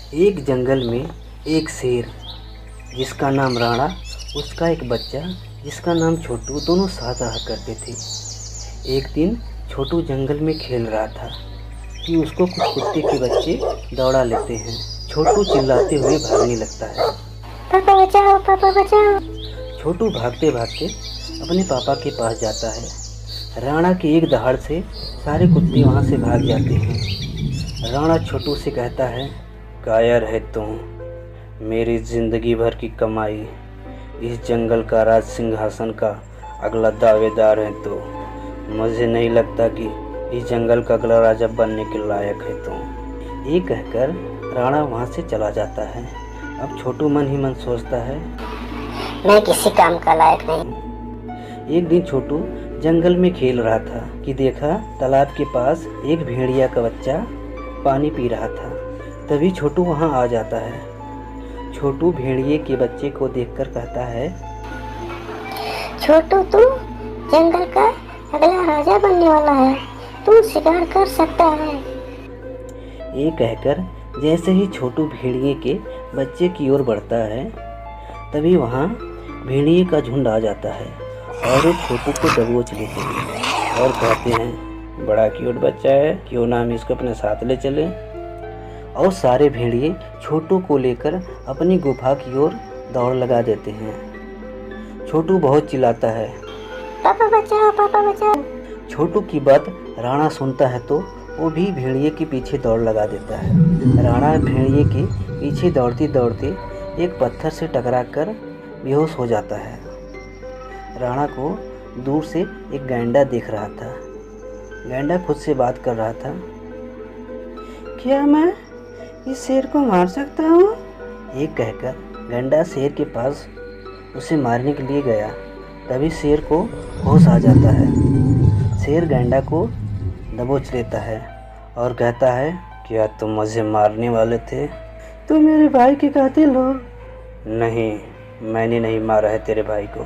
एक जंगल में एक शेर जिसका नाम राणा, उसका एक बच्चा जिसका नाम छोटू, दोनों साथ रहा करते थे। एक दिन छोटू जंगल में खेल रहा था कि उसको कुछ कुत्ते के बच्चे दौड़ा लेते हैं। छोटू चिल्लाते हुए भागने लगता है, पापा बचाओ, पापा बचाओ। छोटू भागते भागते अपने पापा के पास जाता है। राणा की एक दहाड़ से सारे कुत्ते वहाँ से भाग जाते हैं। राणा छोटू से कहता है, कायर है तुम, मेरी जिंदगी भर की कमाई, इस जंगल का राज सिंहासन का अगला दावेदार है तो मुझे नहीं लगता कि इस जंगल का अगला राजा बनने के लायक है तुम। ये कहकर राणा वहाँ से चला जाता है। अब छोटू मन ही मन सोचता है, मैं किसी काम का लायक नहीं। एक दिन छोटू जंगल में खेल रहा था कि देखा तालाब के पास एक भेड़िया का बच्चा पानी पी रहा था। तभी छोटू वहाँ आ जाता है। छोटू भेड़िए के बच्चे को देखकर कहता है, छोटू तू जंगल का अगला राजा बनने वाला है, तू शिकार कर सकता है। ये कहकर जैसे ही छोटू भेड़िए के बच्चे की ओर बढ़ता है, तभी वहाँ भेड़िए का झुंड आ जाता है और वो छोटू को दबोच लेते हैं और कहते हैं, बड़ा क्यूट बच्चा है, क्यों ना हम इसको अपने साथ ले चलें। और सारे भेड़िए छोटू को लेकर अपनी गुफा की ओर दौड़ लगा देते हैं। छोटू बहुत चिल्लाता है, पापा बचाओ, पापा बचाओ। छोटू की बात राणा सुनता है तो वो भी भेड़िए के पीछे दौड़ लगा देता है। राणा भेड़िए के पीछे दौड़ते दौड़ते एक पत्थर से टकराकर बेहोश हो जाता है। राणा को दूर से एक गैंडा देख रहा था। गैंडा खुद से बात कर रहा था, क्या मैं इस शेर को मार सकता हूँ? ये कहकर गैंडा शेर के पास उसे मारने के लिए गया। तभी शेर को होश आ जाता है। शेर गैंडा को दबोच लेता है और कहता है, क्या तुम मुझे मारने वाले थे? तुम मेरे भाई के कातिल हो। नहीं, मैंने नहीं मारा है तेरे भाई को,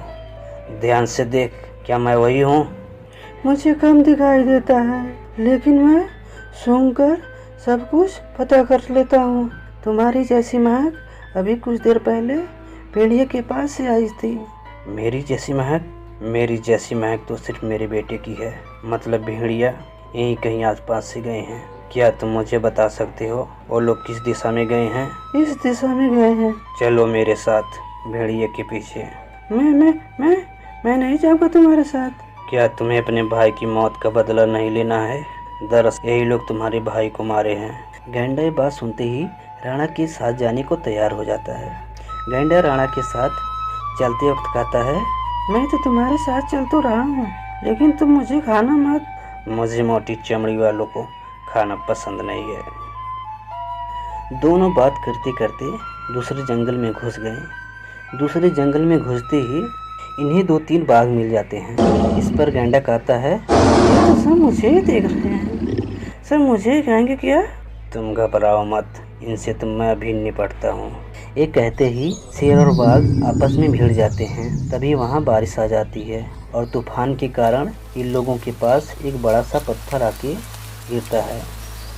ध्यान से देख, क्या मैं वही हूँ? मुझे कम दिखाई देता है, लेकिन मैं सूंघकर सब कुछ पता कर लेता हूँ। तुम्हारी जैसी महक अभी कुछ देर पहले भेड़िए के पास से आई थी। मेरी जैसी महक? मेरी जैसी महक तो सिर्फ मेरे बेटे की है, मतलब भेड़िया यहीं कहीं आसपास से गए हैं। क्या तुम मुझे बता सकते हो वो लोग किस दिशा में गए हैं? इस दिशा में गए हैं। चलो मेरे साथ भेड़िए के पीछे। मैं नहीं जाऊंगा तुम्हारे साथ। क्या तुम्हें अपने भाई की मौत का बदला नहीं लेना है? दरअसल यही लोग तुम्हारे भाई को मारे हैं। गैंडा ये बात सुनते ही राणा के साथ जाने को तैयार हो जाता है। गैंडा राणा के साथ चलते वक्त कहता है, मैं तो तुम्हारे साथ चल तो रहा हूँ, लेकिन तुम मुझे खाना मत। मुझे मोटी चमड़ी वालों को खाना पसंद नहीं है। दोनों बात करते करते दूसरे जंगल में घुस गए। दूसरे जंगल में घुसते ही इन्हें 2-3 बाघ मिल जाते हैं। इस पर गैंडा कहता है, तो सब मुझे ही देख रहे हैं, सब मुझे ही खाएंगे क्या? तुम घबराओ मत, इनसे तो मैं अभी निपटता हूँ। ये कहते ही शेर और बाघ आपस में भिड़ जाते हैं। तभी वहाँ बारिश आ जाती है और तूफान के कारण इन लोगों के पास एक बड़ा सा पत्थर आके गिरता है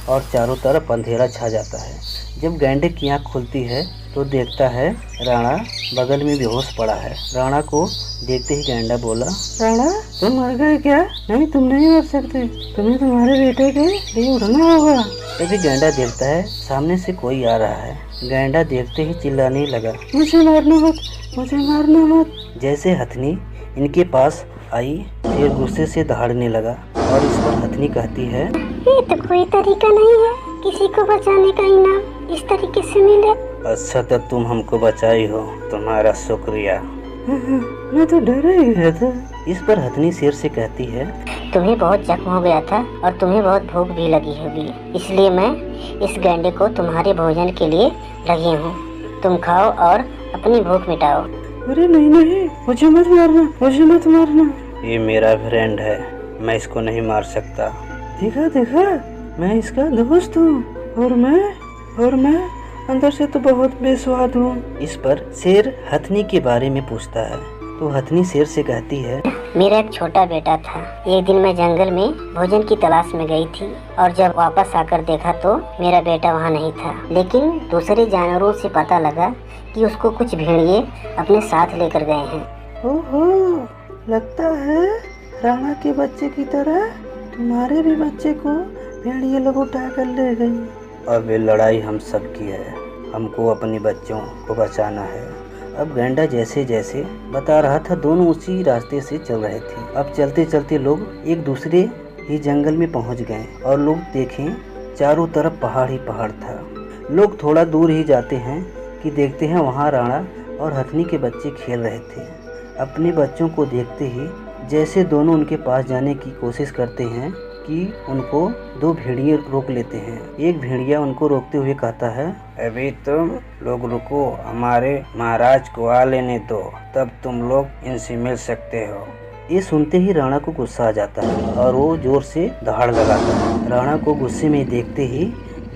और चारों तरफ अंधेरा छा जाता है। जब गैंडे की आँख खुलती है तो देखता है राणा बगल में बेहोश पड़ा है। राणा को देखते ही गैंडा बोला, राणा तुम मर गए क्या? नहीं, तुम नहीं मर सकते, तुम्हें तुम्हारे बेटे के लिए उड़ना होगा। तभी गैंडा देखता है सामने से कोई आ रहा है। गैंडा देखते ही चिल्लाने लगा, मुझे मारना मत, मुझे मारना मत। जैसे हथनी इनके पास आई, शेर गुस्से से दहाड़ने लगा और इस पर हथनी कहती है, ये तो कोई तरीका नहीं है किसी को बचाने का इनाम इस तरीके से मिले। अच्छा तो तुम हमको बचाई हो, तुम्हारा शुक्रिया। मैं तो डरा ही गया था। इस पर हथनी शेर से कहती है, तुम्हें बहुत जख्म हो गया था और तुम्हें बहुत भूख भी लगी होगी, इसलिए मैं इस गैंडे को तुम्हारे भोजन के लिए लगी हूँ। तुम खाओ और अपनी भूख मिटाओ। अरे नहीं, मुझे मत मारना, मुझे मत मारना। ये मेरा फ्रेंड है, मैं इसको नहीं मार सकता। देखा, मैं इसका दोस्त हूँ और मैं अंदर से तो बहुत बेस्वाद हूँ। इस पर शेर हथनी के बारे में पूछता है तो हथनी शेर से कहती है, मेरा एक छोटा बेटा था। एक दिन मैं जंगल में भोजन की तलाश में गई थी और जब वापस आकर देखा तो मेरा बेटा वहाँ नहीं था। लेकिन दूसरे जानवरों से पता लगा कि उसको कुछ भेड़िए अपने साथ लेकर गए हैं। ओहो, लगता है राणा के बच्चे की तरह तुम्हारे भी बच्चे को भेड़िए लोग उठा कर ले गई। अब ये लड़ाई हम सब की है, हमको अपने बच्चों को बचाना है। अब गैंडा जैसे जैसे बता रहा था, दोनों उसी रास्ते से चल रहे थे। अब चलते चलते लोग एक दूसरे ही जंगल में पहुंच गए और लोग देखें चारों तरफ पहाड़ ही पहाड़ था। लोग थोड़ा दूर ही जाते हैं कि देखते हैं वहाँ राणा और हथनी के बच्चे खेल रहे थे। अपने बच्चों को देखते ही जैसे दोनों उनके पास जाने की कोशिश करते हैं कि उनको दो भेड़िए रोक लेते हैं। एक भेड़िया उनको रोकते हुए कहता है, अभी तुम लोग रुको, हमारे महाराज को आ लेने दो, तब तुम लोग इनसे मिल सकते हो। ये सुनते ही राणा को गुस्सा आ जाता है और वो जोर से दहाड़ लगाता है। राणा को गुस्से में देखते ही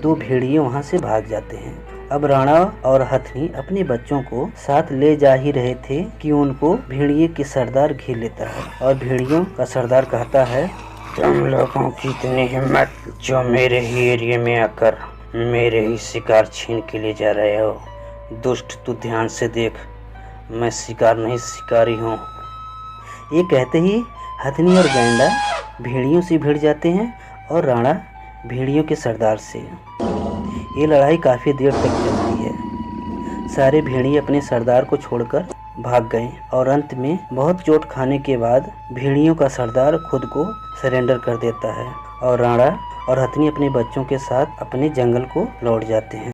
दो भेड़िए वहाँ से भाग जाते हैं। अब राणा और हथनी अपने बच्चों को साथ ले जा ही रहे थे कि उनको भेड़िए के सरदार घेर लेता है और भेड़ियों का सरदार कहता है, तुम लोगों की इतनी हिम्मत जो मेरे ही एरिया में आकर मेरे ही शिकार छीन के ले जा रहे हो। दुष्ट, तू ध्यान से देख, मैं शिकार नहीं शिकारी हूँ। ये कहते ही हथनी और गैंडा भेड़ियों से भिड़ जाते हैं और राणा भेड़ियों के सरदार से। ये लड़ाई काफ़ी देर तक चलती है। सारे भेड़िए अपने सरदार को छोड़कर भाग गए और अंत में बहुत चोट खाने के बाद भेड़ियों का सरदार खुद को सरेंडर कर देता है और राणा और हथनी अपने बच्चों के साथ अपने जंगल को लौट जाते हैं।